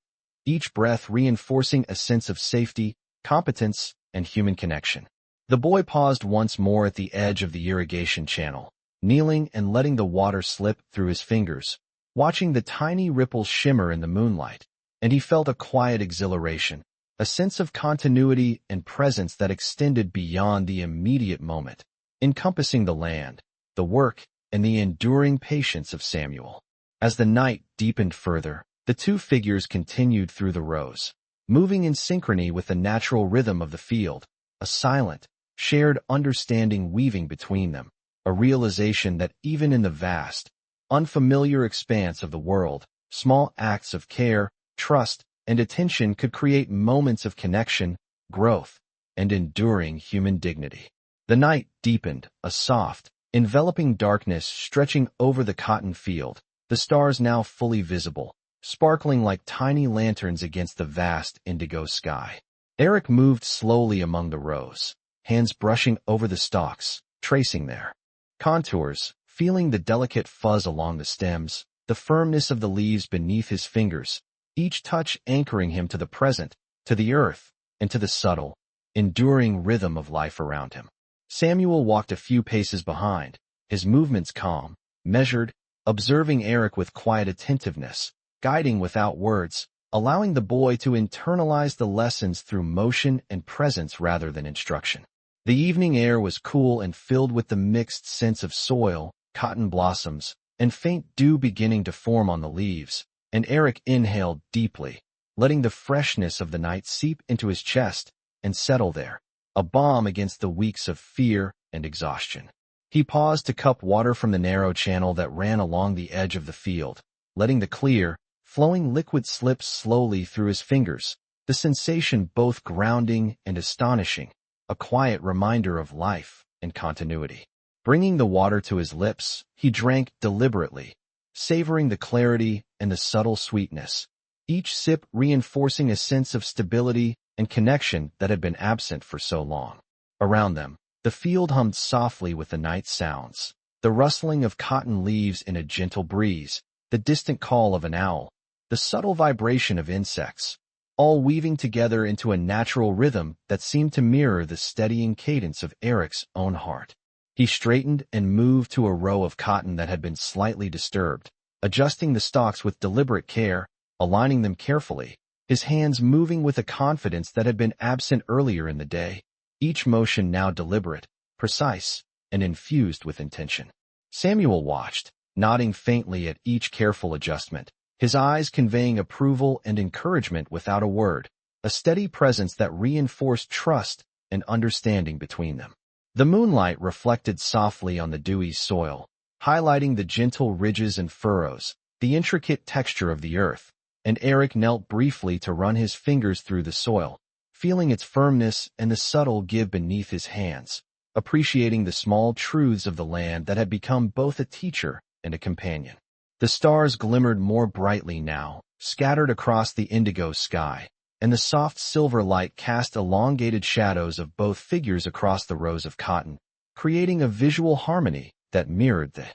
each breath reinforcing a sense of safety, competence, and human connection. The boy paused once more at the edge of the irrigation channel, kneeling and letting the water slip through his fingers, watching the tiny ripples shimmer in the moonlight, and he felt a quiet exhilaration, a sense of continuity and presence that extended beyond the immediate moment, encompassing the land, the work, and the enduring patience of Samuel. As the night deepened further, the two figures continued through the rows, moving in synchrony with the natural rhythm of the field, a silent, shared understanding weaving between them, a realization that even in the vast, unfamiliar expanse of the world, small acts of care, trust, and attention could create moments of connection, growth, and enduring human dignity. The night deepened, a soft, enveloping darkness stretching over the cotton field, the stars now fully visible, sparkling like tiny lanterns against the vast indigo sky. Eric moved slowly among the rows, hands brushing over the stalks, tracing their contours, feeling the delicate fuzz along the stems, the firmness of the leaves beneath his fingers, each touch anchoring him to the present, to the earth, and to the subtle, enduring rhythm of life around him. Samuel walked a few paces behind, his movements calm, measured, observing Eric with quiet attentiveness, guiding without words, allowing the boy to internalize the lessons through motion and presence rather than instruction. The evening air was cool and filled with the mixed scents of soil, cotton blossoms, and faint dew beginning to form on the leaves, and Eric inhaled deeply, letting the freshness of the night seep into his chest and settle there, a balm against the weeks of fear and exhaustion. He paused to cup water from the narrow channel that ran along the edge of the field, letting the clear, flowing liquid slip slowly through his fingers, the sensation both grounding and astonishing, a quiet reminder of life and continuity. Bringing the water to his lips, he drank deliberately, savoring the clarity and the subtle sweetness, each sip reinforcing a sense of stability and connection that had been absent for so long. Around them, the field hummed softly with the night sounds, the rustling of cotton leaves in a gentle breeze, the distant call of an owl, the subtle vibration of insects, all weaving together into a natural rhythm that seemed to mirror the steadying cadence of Eric's own heart. He straightened and moved to a row of cotton that had been slightly disturbed, adjusting the stalks with deliberate care, aligning them carefully, his hands moving with a confidence that had been absent earlier in the day, each motion now deliberate, precise, and infused with intention. Samuel watched, nodding faintly at each careful adjustment, his eyes conveying approval and encouragement without a word, a steady presence that reinforced trust and understanding between them. The moonlight reflected softly on the dewy soil, highlighting the gentle ridges and furrows, the intricate texture of the earth, and Eric knelt briefly to run his fingers through the soil, feeling its firmness and the subtle give beneath his hands, appreciating the small truths of the land that had become both a teacher and a companion. The stars glimmered more brightly now, scattered across the indigo sky, and the soft silver light cast elongated shadows of both figures across the rows of cotton, creating a visual harmony that mirrored the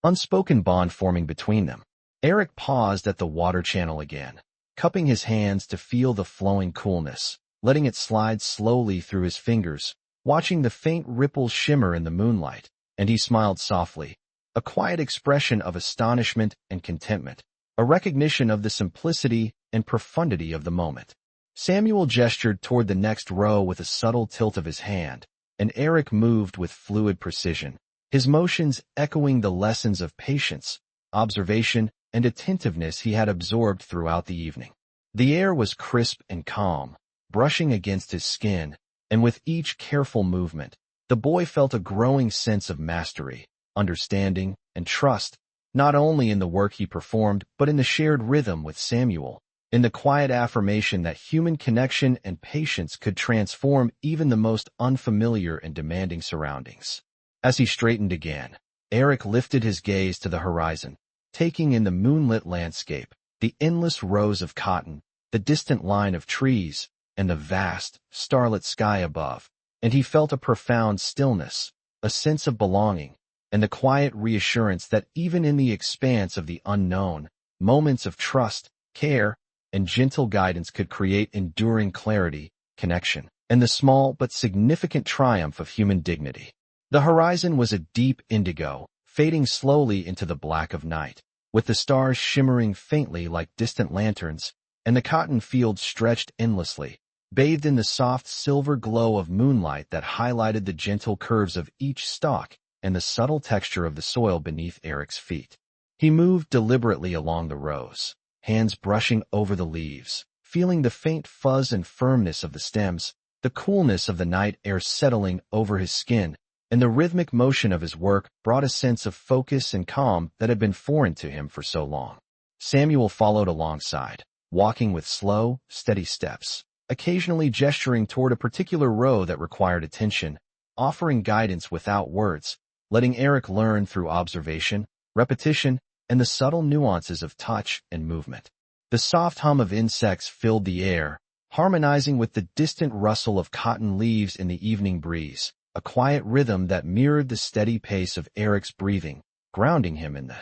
unspoken bond forming between them. Eric paused at the water channel again, cupping his hands to feel the flowing coolness, letting it slide slowly through his fingers, watching the faint ripples shimmer in the moonlight, and he smiled softly, a quiet expression of astonishment and contentment, a recognition of the simplicity and profundity of the moment. Samuel gestured toward the next row with a subtle tilt of his hand, and Eric moved with fluid precision, his motions echoing the lessons of patience, observation, and attentiveness he had absorbed throughout the evening. The air was crisp and calm, brushing against his skin, and with each careful movement, the boy felt a growing sense of mastery, understanding, and trust, not only in the work he performed but in the shared rhythm with Samuel, in the quiet affirmation that human connection and patience could transform even the most unfamiliar and demanding surroundings. As he straightened again, Eric lifted his gaze to the horizon, taking in the moonlit landscape, the endless rows of cotton, the distant line of trees, and the vast, starlit sky above, and he felt a profound stillness, a sense of belonging, and the quiet reassurance that even in the expanse of the unknown, moments of trust, care, and gentle guidance could create enduring clarity, connection, and the small but significant triumph of human dignity. The horizon was a deep indigo, fading slowly into the black of night, with the stars shimmering faintly like distant lanterns, and the cotton fields stretched endlessly, bathed in the soft silver glow of moonlight that highlighted the gentle curves of each stalk and the subtle texture of the soil beneath Eric's feet. He moved deliberately along the rows, hands brushing over the leaves, feeling the faint fuzz and firmness of the stems, the coolness of the night air settling over his skin, and the rhythmic motion of his work brought a sense of focus and calm that had been foreign to him for so long. Samuel followed alongside, walking with slow, steady steps, occasionally gesturing toward a particular row that required attention, offering guidance without words, letting Eric learn through observation, repetition, and the subtle nuances of touch and movement. The soft hum of insects filled the air, harmonizing with the distant rustle of cotton leaves in the evening breeze, a quiet rhythm that mirrored the steady pace of Eric's breathing, grounding him in the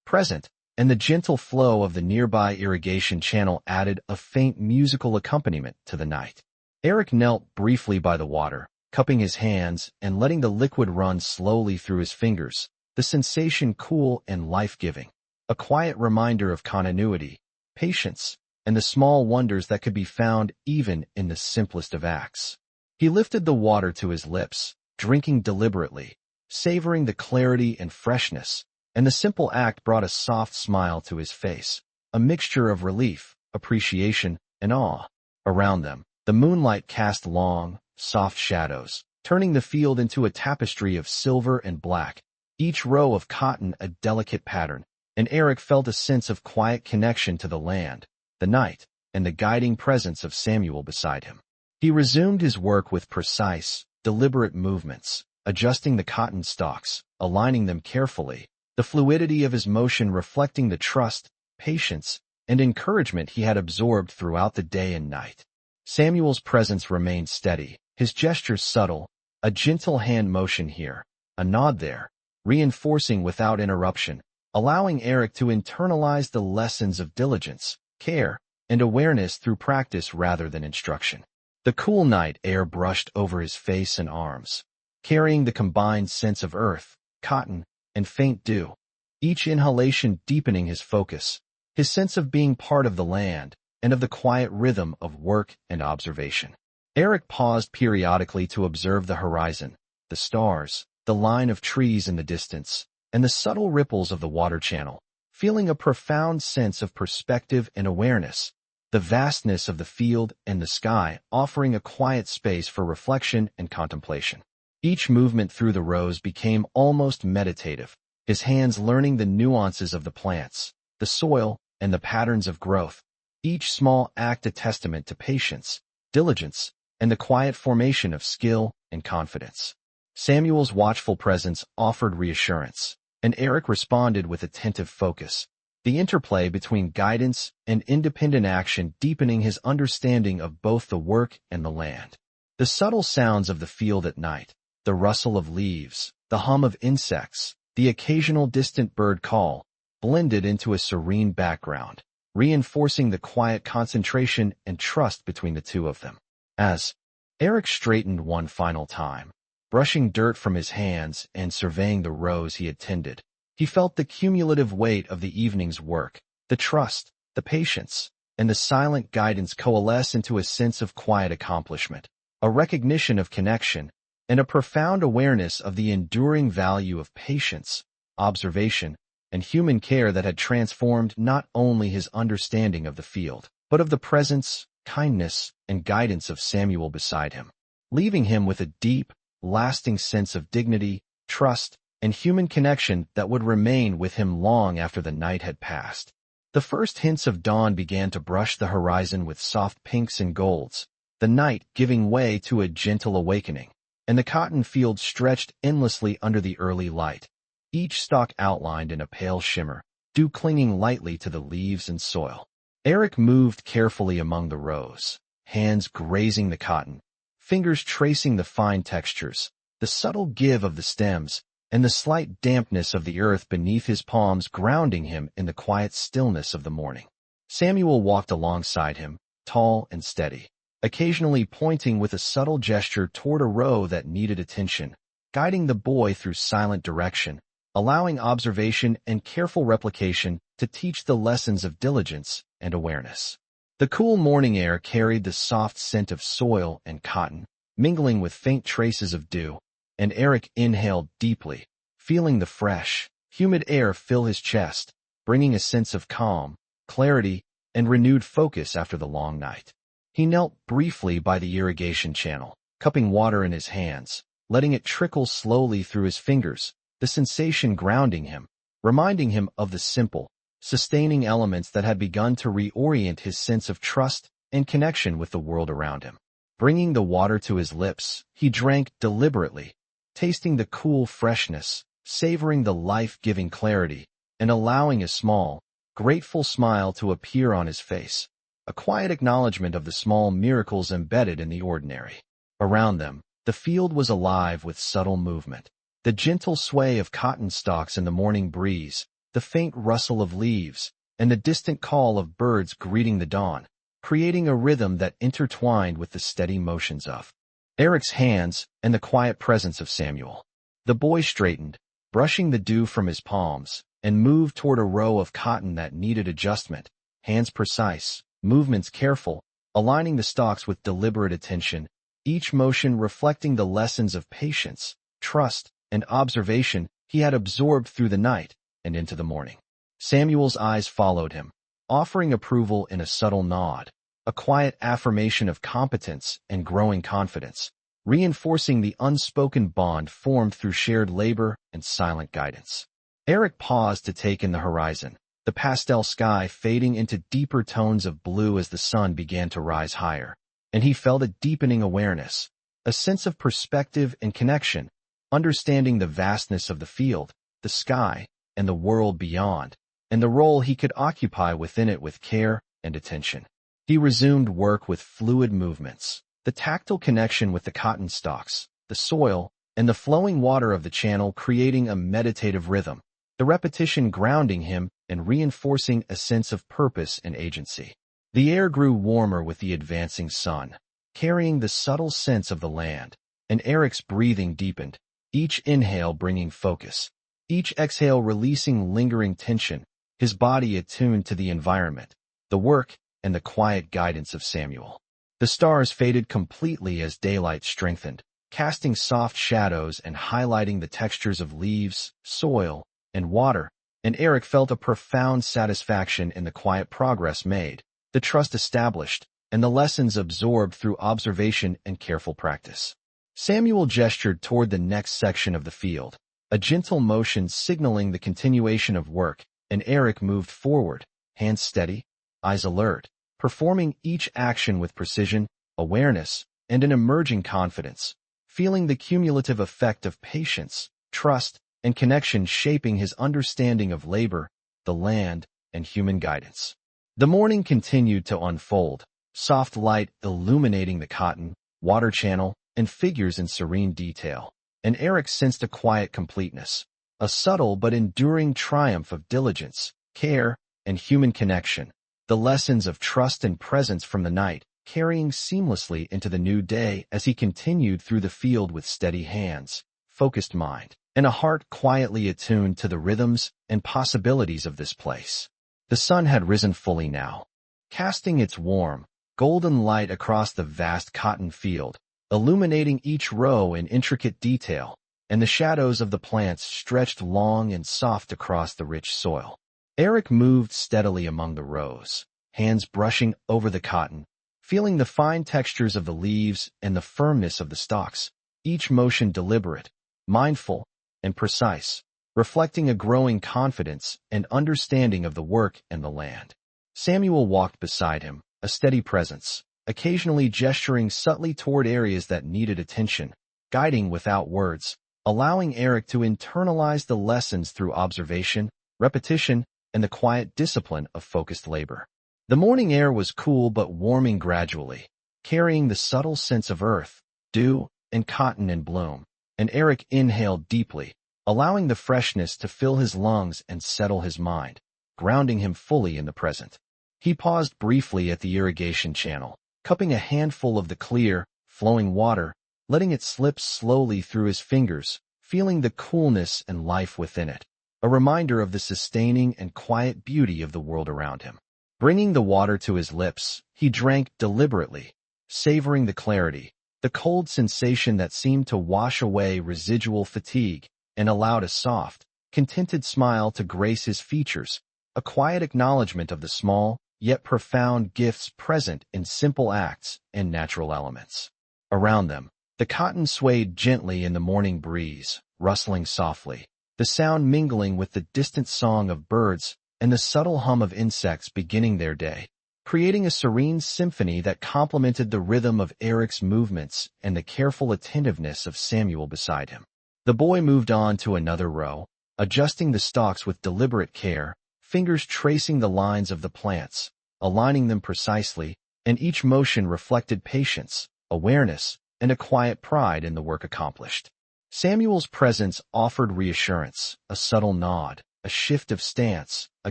present, and the gentle flow of the nearby irrigation channel added a faint musical accompaniment to the night. Eric knelt briefly by the water, cupping his hands and letting the liquid run slowly through his fingers, the sensation cool and life-giving, a quiet reminder of continuity, patience, and the small wonders that could be found even in the simplest of acts. He lifted the water to his lips, drinking deliberately, savoring the clarity and freshness, and the simple act brought a soft smile to his face, a mixture of relief, appreciation, and awe. Around them, the moonlight cast long, soft shadows, turning the field into a tapestry of silver and black, each row of cotton a delicate pattern, and Eric felt a sense of quiet connection to the land, the night, and the guiding presence of Samuel beside him. He resumed his work with precise, deliberate movements, adjusting the cotton stalks, aligning them carefully, the fluidity of his motion reflecting the trust, patience, and encouragement he had absorbed throughout the day and night. Samuel's presence remained steady, his gestures subtle, a gentle hand motion here, a nod there, reinforcing without interruption, allowing Eric to internalize the lessons of diligence, care, and awareness through practice rather than instruction. The cool night air brushed over his face and arms, carrying the combined sense of earth, cotton, and faint dew, each inhalation deepening his focus, his sense of being part of the land, and of the quiet rhythm of work and observation. Eric paused periodically to observe the horizon, the stars, the line of trees in the distance, and the subtle ripples of the water channel, feeling a profound sense of perspective and awareness, the vastness of the field and the sky offering a quiet space for reflection and contemplation. Each movement through the rows became almost meditative, his hands learning the nuances of the plants, the soil, and the patterns of growth, each small act a testament to patience, diligence, and the quiet formation of skill and confidence. Samuel's watchful presence offered reassurance, and Eric responded with attentive focus, the interplay between guidance and independent action deepening his understanding of both the work and the land. The subtle sounds of the field at night, the rustle of leaves, the hum of insects, the occasional distant bird call, blended into a serene background, reinforcing the quiet concentration and trust between the two of them. As Eric straightened one final time, brushing dirt from his hands and surveying the rows he had tended, he felt the cumulative weight of the evening's work, the trust, the patience, and the silent guidance coalesce into a sense of quiet accomplishment, a recognition of connection, and a profound awareness of the enduring value of patience, observation, and human care that had transformed not only his understanding of the field, but of the presence, kindness, and guidance of Samuel beside him, leaving him with a deep, lasting sense of dignity, trust, and human connection that would remain with him long after the night had passed. The first hints of dawn began to brush the horizon with soft pinks and golds, the night giving way to a gentle awakening, and the cotton field stretched endlessly under the early light, each stalk outlined in a pale shimmer, dew clinging lightly to the leaves and soil. Eric moved carefully among the rows, hands grazing the cotton, fingers tracing the fine textures, the subtle give of the stems, and the slight dampness of the earth beneath his palms grounding him in the quiet stillness of the morning. Samuel walked alongside him, tall and steady, occasionally pointing with a subtle gesture toward a row that needed attention, guiding the boy through silent direction, allowing observation and careful replication to teach the lessons of diligence and awareness. The cool morning air carried the soft scent of soil and cotton, mingling with faint traces of dew, and Eric inhaled deeply, feeling the fresh, humid air fill his chest, bringing a sense of calm, clarity, and renewed focus after the long night. He knelt briefly by the irrigation channel, cupping water in his hands, letting it trickle slowly through his fingers, the sensation grounding him, reminding him of the simple, sustaining elements that had begun to reorient his sense of trust and connection with the world around him. Bringing the water to his lips, he drank deliberately, tasting the cool freshness, savoring the life-giving clarity, and allowing a small, grateful smile to appear on his face, a quiet acknowledgement of the small miracles embedded in the ordinary. Around them, the field was alive with subtle movement, the gentle sway of cotton stalks in the morning breeze, the faint rustle of leaves, and the distant call of birds greeting the dawn, creating a rhythm that intertwined with the steady motions of Eric's hands and the quiet presence of Samuel. The boy straightened, brushing the dew from his palms, and moved toward a row of cotton that needed adjustment, hands precise, movements careful, aligning the stalks with deliberate attention, each motion reflecting the lessons of patience, trust, and observation he had absorbed through the night and into the morning. Samuel's eyes followed him, offering approval in a subtle nod, a quiet affirmation of competence and growing confidence, reinforcing the unspoken bond formed through shared labor and silent guidance. Eric paused to take in the horizon, the pastel sky fading into deeper tones of blue as the sun began to rise higher, and he felt a deepening awareness, a sense of perspective and connection, understanding the vastness of the field, the sky, and the world beyond, and the role he could occupy within it with care and attention. He resumed work with fluid movements, the tactile connection with the cotton stalks, the soil, and the flowing water of the channel creating a meditative rhythm, the repetition grounding him and reinforcing a sense of purpose and agency. The air grew warmer with the advancing sun, carrying the subtle sense of the land, and Eric's breathing deepened, each inhale bringing focus, each exhale releasing lingering tension, his body attuned to the environment, the work, and the quiet guidance of Samuel. The stars faded completely as daylight strengthened, casting soft shadows and highlighting the textures of leaves, soil, and water, and Eric felt a profound satisfaction in the quiet progress made, the trust established, and the lessons absorbed through observation and careful practice. Samuel gestured toward the next section of the field, a gentle motion signaling the continuation of work, and Eric moved forward, hands steady, eyes alert, performing each action with precision, awareness, and an emerging confidence, feeling the cumulative effect of patience, trust, and connection shaping his understanding of labor, the land, and human guidance. The morning continued to unfold, soft light illuminating the cotton, water channel, and figures in serene detail. And Eric sensed a quiet completeness, a subtle but enduring triumph of diligence, care, and human connection, the lessons of trust and presence from the night, carrying seamlessly into the new day as he continued through the field with steady hands, focused mind, and a heart quietly attuned to the rhythms and possibilities of this place. The sun had risen fully now, casting its warm, golden light across the vast cotton field, illuminating each row in intricate detail, and the shadows of the plants stretched long and soft across the rich soil. Eric moved steadily among the rows, hands brushing over the cotton, feeling the fine textures of the leaves and the firmness of the stalks, each motion deliberate, mindful, and precise, reflecting a growing confidence and understanding of the work and the land. Samuel walked beside him, a steady presence, occasionally gesturing subtly toward areas that needed attention, guiding without words, allowing Eric to internalize the lessons through observation, repetition, and the quiet discipline of focused labor. The morning air was cool but warming gradually, carrying the subtle sense of earth, dew, and cotton in bloom, and Eric inhaled deeply, allowing the freshness to fill his lungs and settle his mind, grounding him fully in the present. He paused briefly at the irrigation channel, cupping a handful of the clear, flowing water, letting it slip slowly through his fingers, feeling the coolness and life within it, a reminder of the sustaining and quiet beauty of the world around him. Bringing the water to his lips, he drank deliberately, savoring the clarity, the cold sensation that seemed to wash away residual fatigue, and allowed a soft, contented smile to grace his features, a quiet acknowledgement of the small, yet profound gifts present in simple acts and natural elements. Around them, the cotton swayed gently in the morning breeze, rustling softly, the sound mingling with the distant song of birds and the subtle hum of insects beginning their day, creating a serene symphony that complemented the rhythm of Eric's movements and the careful attentiveness of Samuel beside him. The boy moved on to another row, adjusting the stalks with deliberate care, fingers tracing the lines of the plants, aligning them precisely, and each motion reflected patience, awareness, and a quiet pride in the work accomplished. Samuel's presence offered reassurance, a subtle nod, a shift of stance, a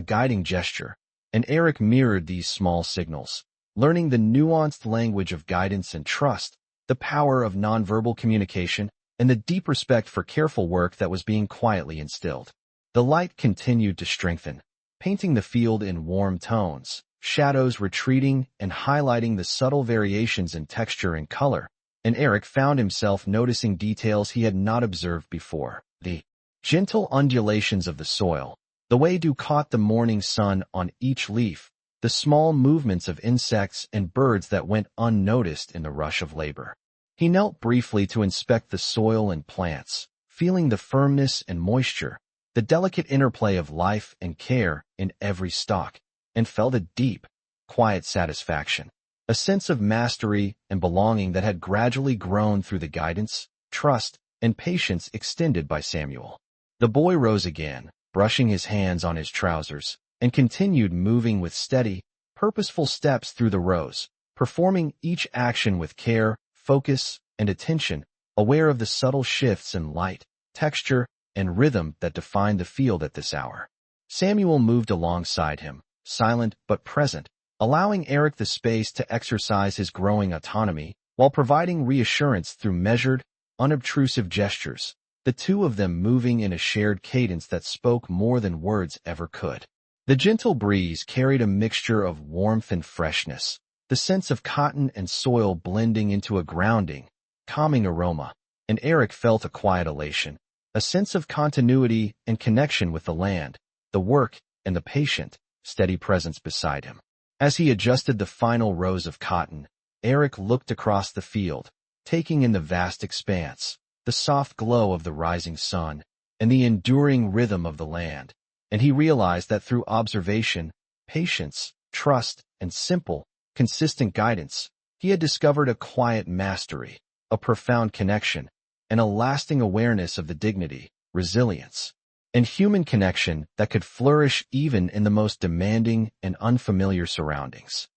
guiding gesture, and Eric mirrored these small signals, learning the nuanced language of guidance and trust, the power of nonverbal communication, and the deep respect for careful work that was being quietly instilled. The light continued to strengthen, painting the field in warm tones, shadows retreating and highlighting the subtle variations in texture and color, and Eric found himself noticing details he had not observed before. The gentle undulations of the soil, the way dew caught the morning sun on each leaf, the small movements of insects and birds that went unnoticed in the rush of labor. He knelt briefly to inspect the soil and plants, feeling the firmness and moisture, the delicate interplay of life and care in every stalk, and felt a deep, quiet satisfaction, a sense of mastery and belonging that had gradually grown through the guidance, trust, and patience extended by Samuel. The boy rose again, brushing his hands on his trousers, and continued moving with steady, purposeful steps through the rows, performing each action with care, focus, and attention, aware of the subtle shifts in light, texture, and rhythm that defined the field at this hour. Samuel moved alongside him, silent but present, allowing Eric the space to exercise his growing autonomy while providing reassurance through measured, unobtrusive gestures, the two of them moving in a shared cadence that spoke more than words ever could. The gentle breeze carried a mixture of warmth and freshness, the sense of cotton and soil blending into a grounding, calming aroma, and Eric felt a quiet elation, a sense of continuity and connection with the land, the work, and the patient, steady presence beside him. As he adjusted the final rows of cotton, Eric looked across the field, taking in the vast expanse, the soft glow of the rising sun, and the enduring rhythm of the land, and he realized that through observation, patience, trust, and simple, consistent guidance, he had discovered a quiet mastery, a profound connection, and a lasting awareness of the dignity, resilience, and human connection that could flourish even in the most demanding and unfamiliar surroundings.